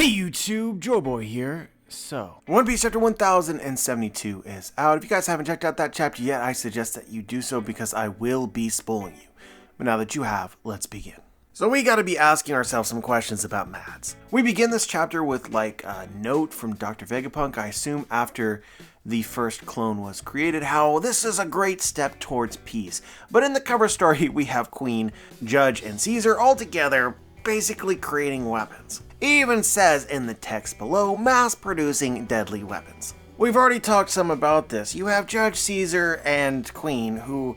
Hey YouTube, Joeboy here. So, One Piece chapter 1072 is out. If you guys haven't checked out that chapter yet, I suggest that you do so because I will be spoiling you. But now that you have, let's begin. So we gotta be asking ourselves some questions about Mads. We begin this chapter with like a note from Dr. Vegapunk, I assume after the first clone was created, how this is a great step towards peace. But in the cover story, we have Queen, Judge, and Caesar all together, basically creating weapons. It even says in the text below, mass-producing deadly weapons. We've already talked some about this. You have Judge, Caesar, and Queen, who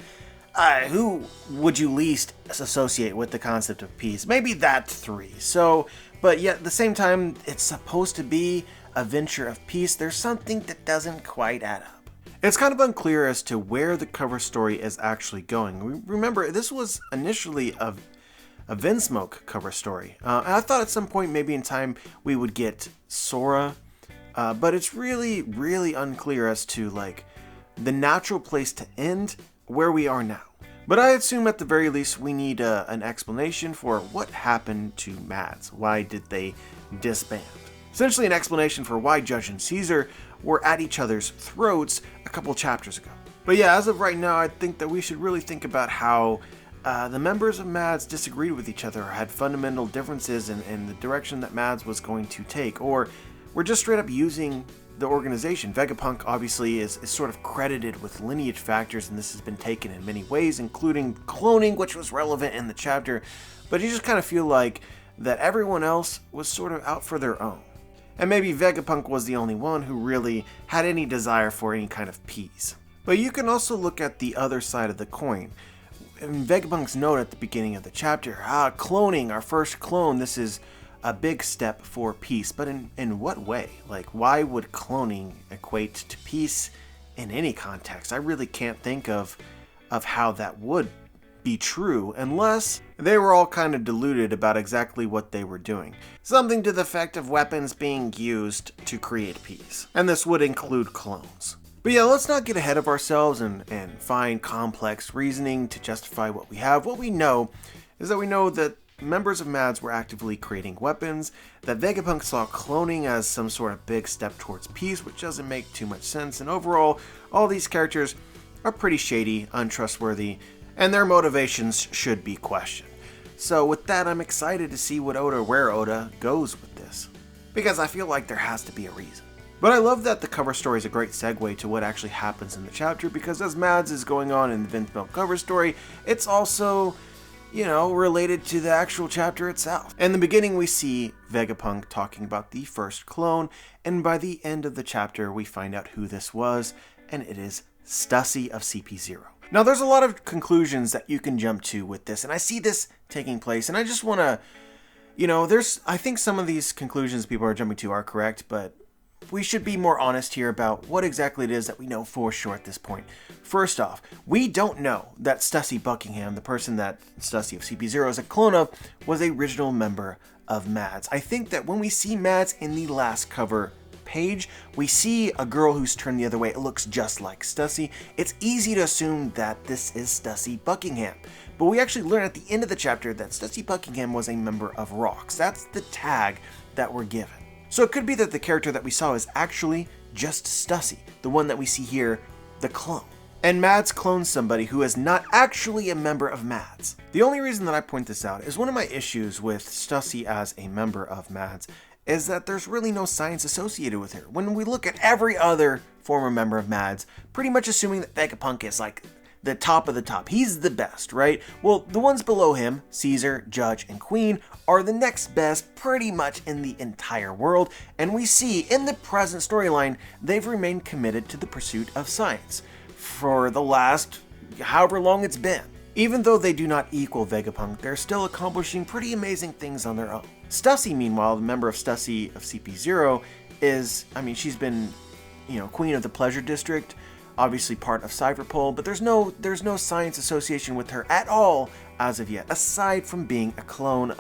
would you least associate with the concept of peace? Maybe that three. So, but yet at the same time, it's supposed to be a venture of peace. There's something that doesn't quite add up. It's kind of unclear as to where the cover story is actually going. Remember, this was initially a Vinsmoke cover story. And I thought at some point, maybe in time, we would get Sora, but it's really unclear as to like the natural place to end where we are now. But I assume at the very least we need an explanation for what happened to Mads. Why did they disband? Essentially an explanation for why Judge and Caesar were at each other's throats a couple chapters ago. But yeah, as of right now, I think that we should really think about how the members of Mads disagreed with each other, or had fundamental differences in the direction that Mads was going to take, or were just straight up using the organization. Vegapunk obviously is sort of credited with lineage factors, and this has been taken in many ways, including cloning, which was relevant in the chapter, but you just kind of feel like that everyone else was sort of out for their own. And maybe Vegapunk was the only one who really had any desire for any kind of peace. But you can also look at the other side of the coin. In Vegapunk's note at the beginning of the chapter, cloning, our first clone, this is a big step for peace. But in what way? Like, why would cloning equate to peace in any context? I really can't think of how that would be true unless they were all kind of deluded about exactly what they were doing. Something to the effect of weapons being used to create peace. And this would include clones. But yeah, let's not get ahead of ourselves and find complex reasoning to justify what we have. What we know is that we know that members of Mads were actively creating weapons, that Vegapunk saw cloning as some sort of big step towards peace, which doesn't make too much sense, and overall, all these characters are pretty shady, untrustworthy, and their motivations should be questioned. So with that, I'm excited to see where Oda goes with this, because I feel like there has to be a reason. But I love that the cover story is a great segue to what actually happens in the chapter, because as Mads is going on in the Vinsmoke cover story, it's also, related to the actual chapter itself. In the beginning, we see Vegapunk talking about the first clone, and by the end of the chapter, we find out who this was, and it is Stussy of CP0. Now, there's a lot of conclusions that you can jump to with this, and I see this taking place, and I just want to, I think some of these conclusions people are jumping to are correct, but we should be more honest here about what exactly it is that we know for sure at this point. First off, we don't know that Stussy Buckingham, the person that Stussy of CP0 is a clone of, was a original member of Mads. I think that when we see Mads in the last cover page, we see a girl who's turned the other way. It looks just like Stussy. It's easy to assume that this is Stussy Buckingham. But we actually learn at the end of the chapter that Stussy Buckingham was a member of Rocks. That's the tag that we're given. So it could be that the character that we saw is actually just Stussy, the one that we see here, the clone. And Mads clones somebody who is not actually a member of Mads. The only reason that I point this out is one of my issues with Stussy as a member of Mads is that there's really no science associated with her. When we look at every other former member of Mads, pretty much assuming that Vegapunk is like the top of the top. He's the best, right? Well, the ones below him, Caesar, Judge, and Queen, are the next best pretty much in the entire world, and we see in the present storyline, they've remained committed to the pursuit of science for the last however long it's been. Even though they do not equal Vegapunk, they're still accomplishing pretty amazing things on their own. Stussy, meanwhile, the member of Stussy of CP0 is, she's been, Queen of the Pleasure District, obviously part of Cyberpol, but there's no science association with her at all as of yet, aside from being a clone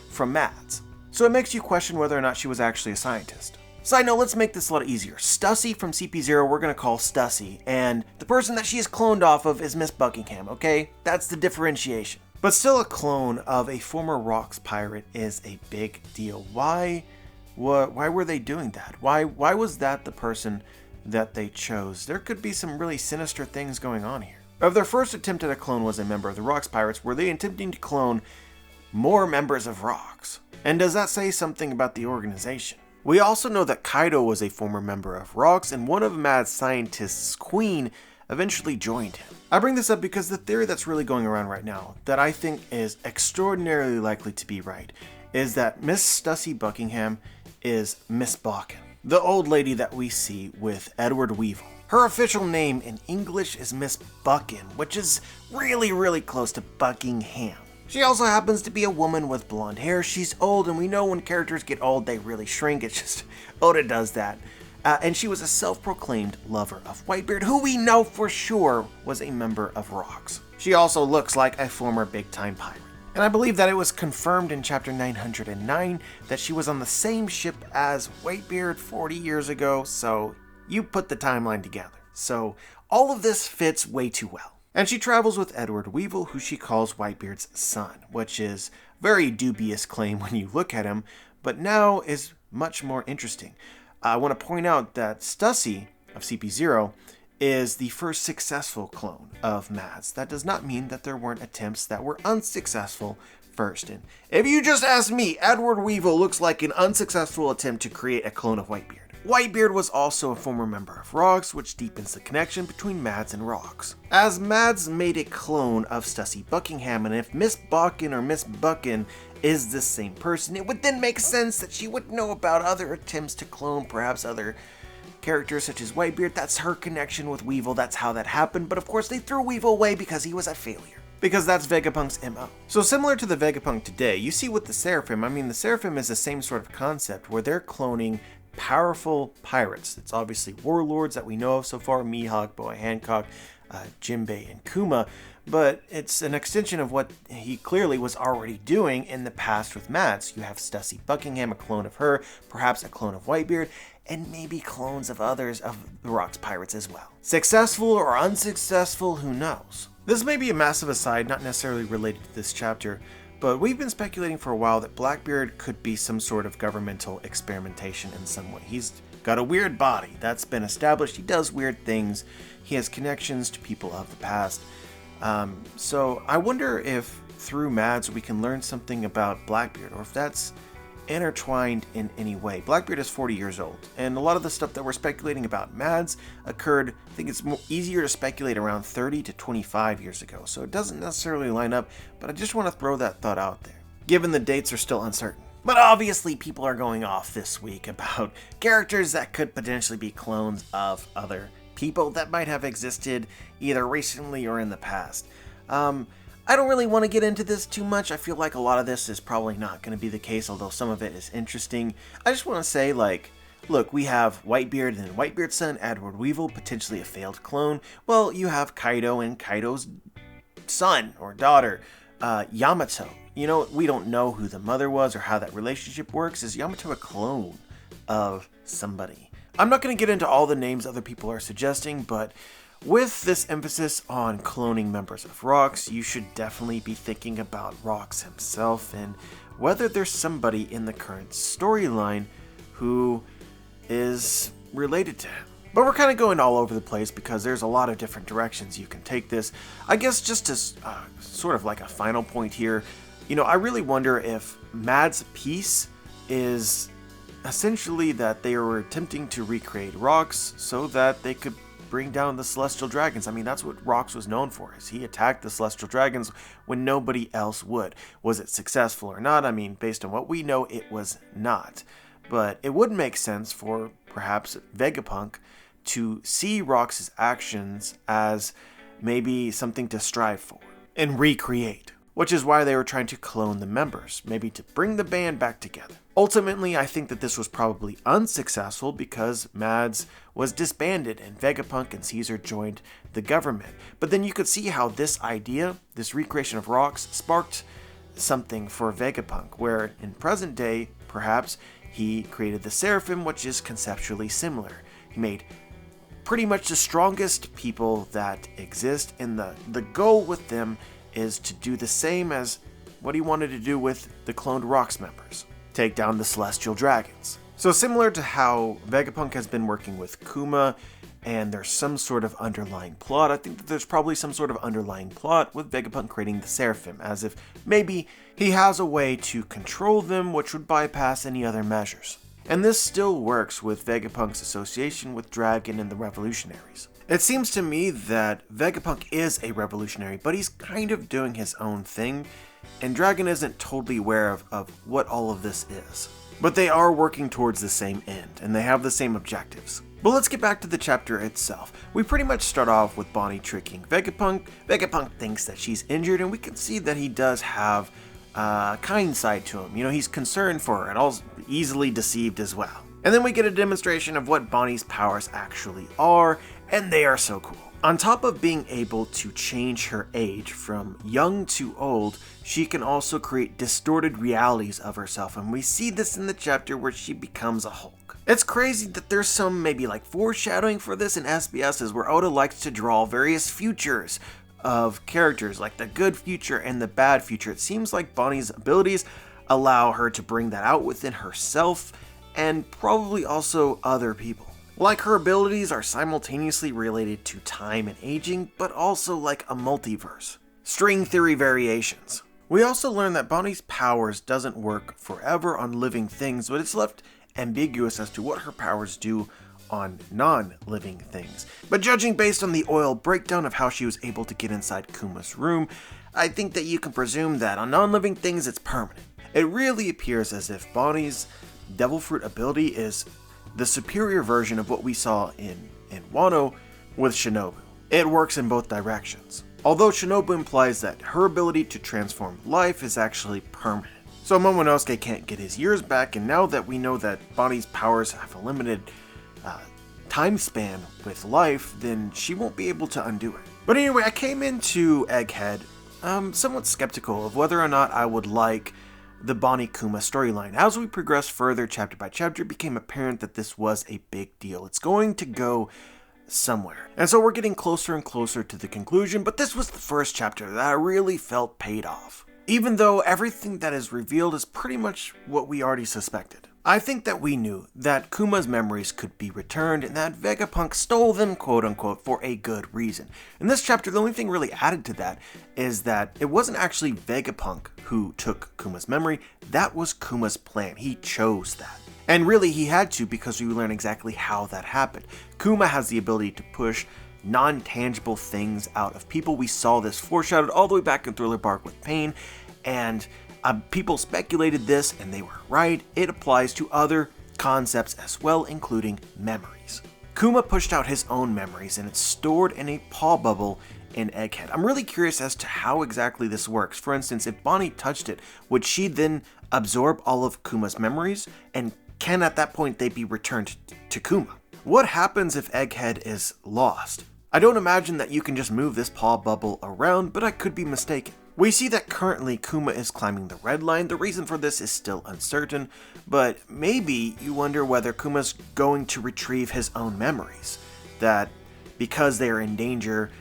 from Mads. So it makes you question whether or not she was actually a scientist. Side note, let's make this a lot easier. Stussy from CP0 we're going to call Stussy, and the person that she is cloned off of is Miss Buckingham, okay? That's the differentiation. But still, a clone of a former Rocks pirate is a big deal. Why Why were they doing that? Why was that the person that they chose? There could be some really sinister things going on here. If their first attempt at a clone was a member of the Rocks Pirates, were they attempting to clone more members of Rocks? And does that say something about the organization? We also know that Kaido was a former member of Rocks, and one of Mad Scientist's queen eventually joined him. I bring this up because the theory that's really going around right now, that I think is extraordinarily likely to be right, is that Miss Stussy Buckingham is Miss Bakken, the old lady that we see with Edward Weevil. Her official name in English is Miss Bucken, which is really close to Buckingham. She also happens to be a woman with blonde hair. She's old, and we know when characters get old, they really shrink. It's just, Oda does that. And she was a self-proclaimed lover of Whitebeard, who we know for sure was a member of Rocks. She also looks like a former big-time pirate. And I believe that it was confirmed in chapter 909 that she was on the same ship as Whitebeard 40 years ago, so you put the timeline together. So all of this fits way too well. And she travels with Edward Weevil, who she calls Whitebeard's son, which is a very dubious claim when you look at him, but now is much more interesting. I want to point out that Stussy of CP0 is the first successful clone of Mads. That does not mean that there weren't attempts that were unsuccessful first. And if you just ask me, Edward Weevil looks like an unsuccessful attempt to create a clone of Whitebeard. Whitebeard was also a former member of Rocks, which deepens the connection between Mads and Rocks, as Mads made a clone of Stussy Buckingham, and if Miss Bakken or Miss Bucken is the same person, it would then make sense that she would know about other attempts to clone perhaps other characters such as Whitebeard. That's her connection with Weevil, that's how that happened, but of course they threw Weevil away because he was a failure. Because that's Vegapunk's MO. So similar to the Vegapunk today, you see with the Seraphim, the Seraphim is the same sort of concept where they're cloning powerful pirates. It's obviously warlords that we know of so far, Mihawk, Boa Hancock, Jinbei, and Kuma, but it's an extension of what he clearly was already doing in the past with Mads. You have Stussy Buckingham, a clone of her, perhaps a clone of Whitebeard, and maybe clones of others of the Rocks Pirates as well. Successful or unsuccessful, who knows? This may be a massive aside, not necessarily related to this chapter, but we've been speculating for a while that Blackbeard could be some sort of governmental experimentation in some way. He's got a weird body, that's been established. He does weird things. He has connections to people of the past. So I wonder if through Mads we can learn something about Blackbeard, or if that's intertwined in any way. Blackbeard is 40 years old, and a lot of the stuff that we're speculating about Mads occurred, I think it's easier to speculate around 30 to 25 years ago, so it doesn't necessarily line up, but I just want to throw that thought out there, given the dates are still uncertain. But obviously people are going off this week about characters that could potentially be clones of other people that might have existed either recently or in the past. I don't really want to get into this too much. I feel like a lot of this is probably not going to be the case, although some of it is interesting. I just want to say, look, we have Whitebeard and Whitebeard's son, Edward Weevil, potentially a failed clone. Well, you have Kaido and Kaido's son or daughter, Yamato. You know, we don't know who the mother was or how that relationship works. Is Yamato a clone of somebody? I'm not going to get into all the names other people are suggesting, but with this emphasis on cloning members of Rocks, you should definitely be thinking about Rocks himself and whether there's somebody in the current storyline who is related to him. But we're kind of going all over the place because there's a lot of different directions you can take this. I guess just as sort of like a final point here, I really wonder if Mads' piece is essentially that they were attempting to recreate Rocks so that they could bring down the Celestial Dragons. That's what Rocks was known for, is he attacked the Celestial Dragons when nobody else would. Was it successful or not? Based on what we know, it was not. But it would make sense for perhaps Vegapunk to see Rocks' actions as maybe something to strive for and recreate, which is why they were trying to clone the members, maybe to bring the band back together. Ultimately, I think that this was probably unsuccessful because Mads was disbanded and Vegapunk and Caesar joined the government. But then you could see how this idea, this recreation of Rocks, sparked something for Vegapunk, where in present day, perhaps, he created the Seraphim, which is conceptually similar. He made pretty much the strongest people that exist, and the goal with them is to do the same as what he wanted to do with the cloned Rocks members. take down the celestial dragons. So similar to how Vegapunk has been working with Kuma, and there's some sort of underlying plot, I think that there's probably some sort of underlying plot with Vegapunk creating the Seraphim, as if maybe he has a way to control them which would bypass any other measures. And this still works with Vegapunk's association with Dragon and the Revolutionaries. It seems to me that Vegapunk is a revolutionary, but he's kind of doing his own thing, and Dragon isn't totally aware of what all of this is. But they are working towards the same end, and they have the same objectives. But let's get back to the chapter itself. We pretty much start off with Bonnie tricking Vegapunk. Vegapunk thinks that she's injured, and we can see that he does have a kind side to him. You know, he's concerned for her and also easily deceived as well. And then we get a demonstration of what Bonnie's powers actually are, and they are so cool. On top of being able to change her age from young to old, she can also create distorted realities of herself, and we see this in the chapter where she becomes a Hulk. It's crazy that there's some maybe like foreshadowing for this in SBSs where Oda likes to draw various futures of characters, like the good future and the bad future. It seems like Bonnie's abilities allow her to bring that out within herself and probably also other people. Like her abilities are simultaneously related to time and aging, but also like a multiverse. String theory variations. We also learn that Bonnie's powers doesn't work forever on living things, but it's left ambiguous as to what her powers do on non-living things. But judging based on the oil breakdown of how she was able to get inside Kuma's room, I think that you can presume that on non-living things it's permanent. It really appears as if Bonnie's Devil Fruit ability is the superior version of what we saw in Wano with Shinobu. It works in both directions. Although Shinobu implies that her ability to transform life is actually permanent. So Momonosuke can't get his years back, and now that we know that Bonnie's powers have a limited time span with life, then she won't be able to undo it. But anyway, I came into Egghead somewhat skeptical of whether or not I would like the Bonnie Kuma storyline. As we progressed further chapter by chapter, it became apparent that this was a big deal. It's going to go somewhere. And so we're getting closer and closer to the conclusion, but this was the first chapter that I really felt paid off. Even though everything that is revealed is pretty much what we already suspected. I think that we knew that Kuma's memories could be returned and that Vegapunk stole them, quote unquote, for a good reason. In this chapter, the only thing really added to that is that it wasn't actually Vegapunk who took Kuma's memory, that was Kuma's plan. He chose that. And really he had to, because we learn exactly how that happened. Kuma has the ability to push non-tangible things out of people. We saw this foreshadowed all the way back in Thriller Bark with Pain, and people speculated this, and they were right. It applies to other concepts as well, including memories. Kuma pushed out his own memories, and it's stored in a paw bubble in Egghead. I'm really curious as to how exactly this works. For instance, if Bonnie touched it, would she then absorb all of Kuma's memories, and can at that point they be returned to Kuma? What happens if Egghead is lost? I don't imagine that you can just move this paw bubble around, but I could be mistaken. We see that currently Kuma is climbing the red line. The reason for this is still uncertain, but maybe you wonder whether Kuma's going to retrieve his own memories. That because they are in danger,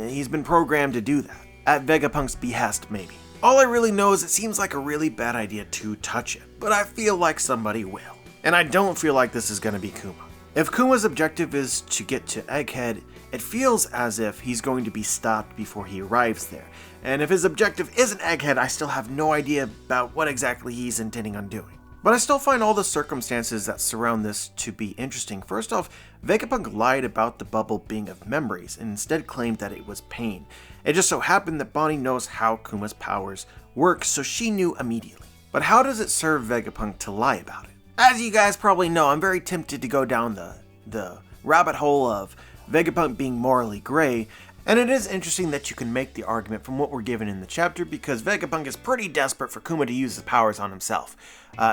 he's been programmed to do that. At Vegapunk's behest, maybe. All I really know is it seems like a really bad idea to touch it, but I feel like somebody will. And I don't feel like this is going to be Kuma. If Kuma's objective is to get to Egghead, it feels as if he's going to be stopped before he arrives there. And if his objective isn't Egghead, I still have no idea about what exactly he's intending on doing. But I still find all the circumstances that surround this to be interesting. First off, Vegapunk lied about the bubble being of memories and instead claimed that it was pain. It just so happened that Bonnie knows how Kuma's powers work, so she knew immediately. But how does it serve Vegapunk to lie about it? As you guys probably know, I'm very tempted to go down the rabbit hole of Vegapunk being morally gray, and it is interesting that you can make the argument from what we're given in the chapter, because Vegapunk is pretty desperate for Kuma to use his powers on himself.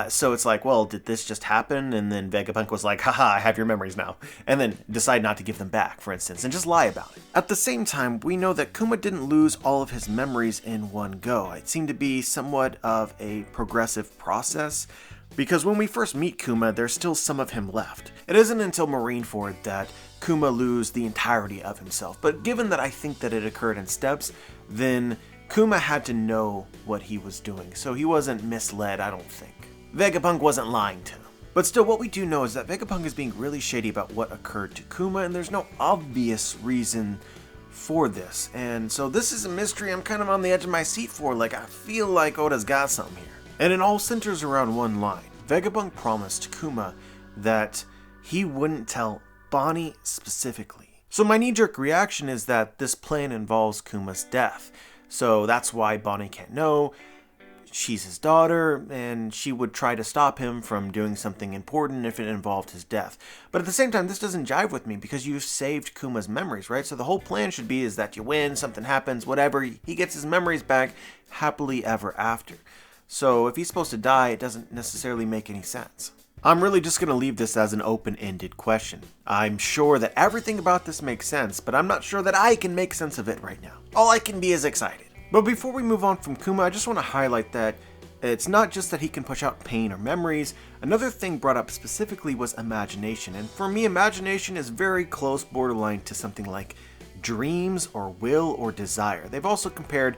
So it's like, well, did this just happen? And then Vegapunk was like, haha, I have your memories now. And then decide not to give them back, for instance, and just lie about it. At the same time, we know that Kuma didn't lose all of his memories in one go. It seemed to be somewhat of a progressive process, because when we first meet Kuma, there's still some of him left. It isn't until Marineford that Kuma lose the entirety of himself, but given that I think that it occurred in steps, then Kuma had to know what he was doing, so he wasn't misled, I don't think. Vegapunk wasn't lying to him. But still, what we do know is that Vegapunk is being really shady about what occurred to Kuma, and there's no obvious reason for this. And so this is a mystery I'm kind of on the edge of my seat for. Like, I feel like Oda's got something here. And it all centers around one line. Vegapunk promised Kuma that he wouldn't tell Bonnie specifically. So my knee-jerk reaction is that this plan involves Kuma's death. So that's why Bonnie can't know. She's his daughter, and she would try to stop him from doing something important if it involved his death. But at the same time, this doesn't jive with me because you've saved Kuma's memories, right? So the whole plan should be is that you win, something happens, whatever, he gets his memories back happily ever after. So if he's supposed to die, it doesn't necessarily make any sense. I'm really just going to leave this as an open-ended question. I'm sure that everything about this makes sense, but I'm not sure that I can make sense of it right now. All I can be is excited. But before we move on from Kuma, I just want to highlight that it's not just that he can push out pain or memories. Another thing brought up specifically was imagination. And for me, imagination is very close borderline to something like dreams or will or desire. They've also compared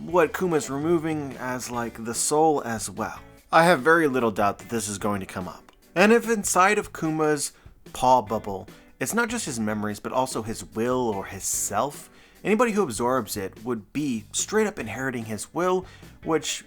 what Kuma's removing as like the soul as well. I have very little doubt that this is going to come up. And if inside of Kuma's paw bubble, it's not just his memories, but also his will or his self, anybody who absorbs it would be straight up inheriting his will, which,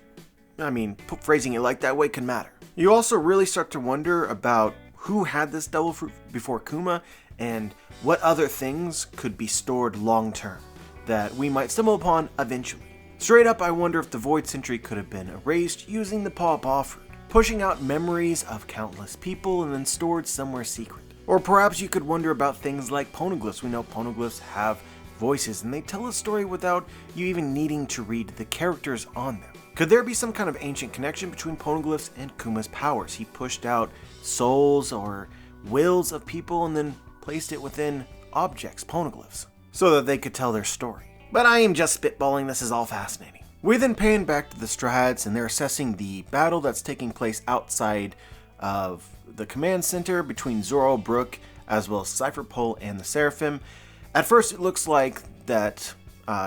I mean, phrasing it like that way can matter. You also really start to wonder about who had this devil fruit before Kuma and what other things could be stored long term that we might stumble upon eventually. Straight up, I wonder if the Void Sentry could have been erased using the Paw fruit, pushing out memories of countless people and then stored somewhere secret. Or perhaps you could wonder about things like poneglyphs. We know poneglyphs have voices and they tell a story without you even needing to read the characters on them. Could there be some kind of ancient connection between poneglyphs and Kuma's powers? He pushed out souls or wills of people and then placed it within objects, poneglyphs, so that they could tell their story. But I am just spitballing, this is all fascinating. We then pan back to the Strads and they're assessing the battle that's taking place outside of the command center between Zoro, Brook, as well as Cypher Pole and the Seraphim. At first it looks like that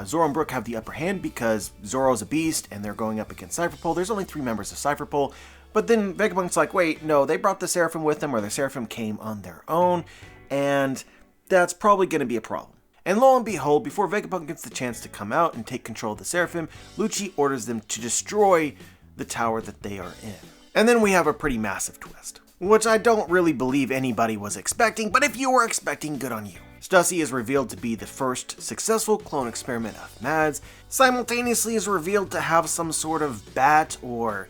Zoro and Brook have the upper hand because Zoro's a beast and they're going up against Cypher Pole. There's only 3 members of Cypher Pole, but then Vegapunk's like, wait, no, they brought the Seraphim with them or the Seraphim came on their own, and that's probably going to be a problem. And lo and behold, before Vegapunk gets the chance to come out and take control of the Seraphim, Lucci orders them to destroy the tower that they are in. And then we have a pretty massive twist, which I don't really believe anybody was expecting, but if you were expecting, good on you. Stussy is revealed to be the first successful clone experiment of Mads, simultaneously is revealed to have some sort of bat or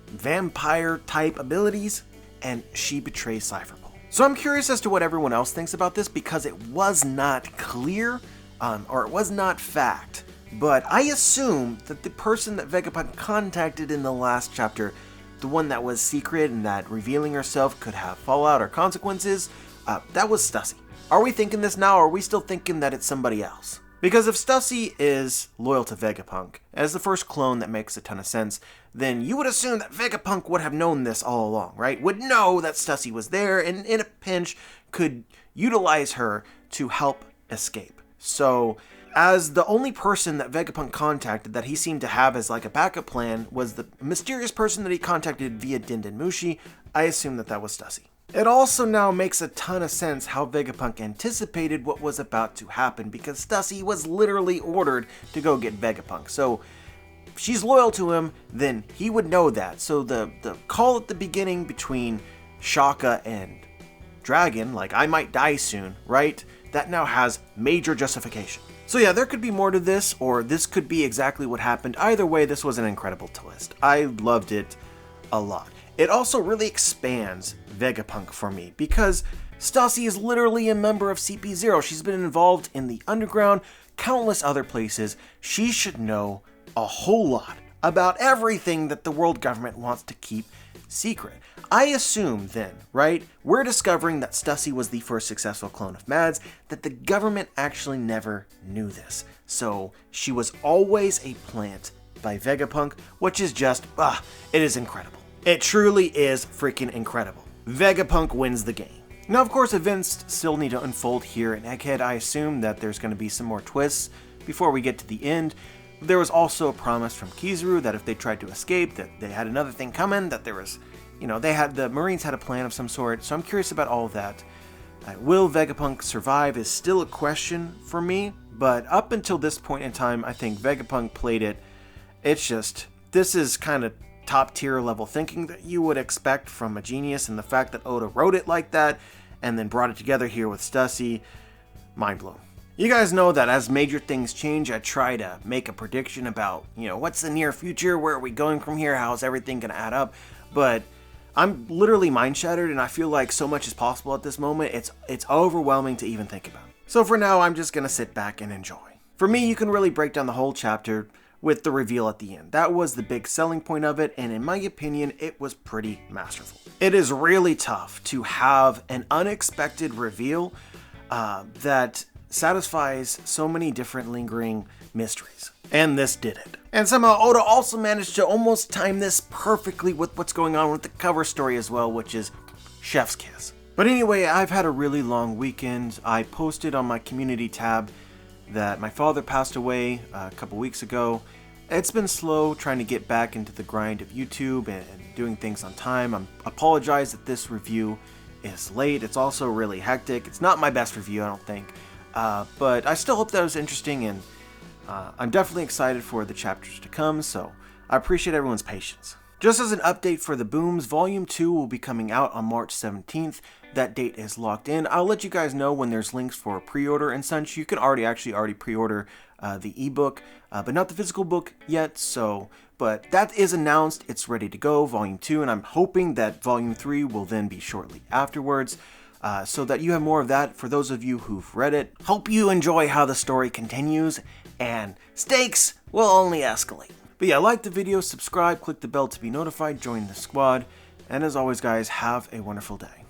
vampire type abilities, and she betrays Cypher. So I'm curious as to what everyone else thinks about this because it was not clear, or it was not fact. But I assume that the person that Vegapunk contacted in the last chapter, the one that was secret and that revealing herself could have fallout or consequences, that was Stussy. Are we thinking this now, or are we still thinking that it's somebody else? Because if Stussy is loyal to Vegapunk, as the first clone that makes a ton of sense, then you would assume that Vegapunk would have known this all along, right? Would know that Stussy was there and in a pinch could utilize her to help escape. So, as the only person that Vegapunk contacted that he seemed to have as like a backup plan was the mysterious person that he contacted via Dindin Mushi, I assume that that was Stussy. It also now makes a ton of sense how Vegapunk anticipated what was about to happen because Stussy was literally ordered to go get Vegapunk. So if she's loyal to him, then he would know that. So the call at the beginning between Shaka and Dragon, like I might die soon, right? That now has major justification. So yeah, there could be more to this, or this could be exactly what happened. Either way, this was an incredible twist. I loved it a lot. It also really expands Vegapunk for me because Stussy is literally a member of CP0. She's been involved in the underground, countless other places. She should know a whole lot about everything that the world government wants to keep secret. I assume then, right, we're discovering that Stussy was the first successful clone of Mads, that the government actually never knew this. So she was always a plant by Vegapunk, which is just, it is incredible. It truly is freaking incredible. Vegapunk wins the game. Now, of course, events still need to unfold here in Egghead. I assume that there's going to be some more twists before we get to the end. There was also a promise from Kizaru that if they tried to escape, that they had another thing coming, that there was, the Marines had a plan of some sort, so I'm curious about all of that. Will Vegapunk survive is still a question for me, but up until this point in time, I think Vegapunk played it. It's just, this is kind of top tier level thinking that you would expect from a genius, and the fact that Oda wrote it like that, and then brought it together here with Stussy, mind blown. You guys know that as major things change, I try to make a prediction about, what's the near future, where are we going from here, how's everything gonna add up, but I'm literally mind shattered, and I feel like so much is possible at this moment, it's overwhelming to even think about. So for now, I'm just gonna sit back and enjoy. For me, you can really break down the whole chapter with the reveal at the end. That was the big selling point of it, and in my opinion, it was pretty masterful. It is really tough to have an unexpected reveal that satisfies so many different lingering mysteries. And this did it. And somehow Oda also managed to almost time this perfectly with what's going on with the cover story as well, which is Chef's Kiss. But anyway, I've had a really long weekend. I posted on my community tab that my father passed away a couple weeks ago. It's been slow trying to get back into the grind of YouTube and doing things on time. I apologize that this review is late. It's also really hectic. It's not my best review, I don't think. But I still hope that it was interesting, and I'm definitely excited for the chapters to come, so I appreciate everyone's patience. Just as an update for the Booms, Volume 2 will be coming out on March 17th. That date is locked in. I'll let you guys know when there's links for pre-order and such. You can already pre-order the ebook, but not the physical book yet, but that is announced. It's ready to go, Volume 2, and I'm hoping that Volume 3 will then be shortly afterwards. So that you have more of that for those of you who've read it. Hope you enjoy how the story continues, and stakes will only escalate. But yeah, like the video, subscribe, click the bell to be notified, join the squad, and as always guys, have a wonderful day.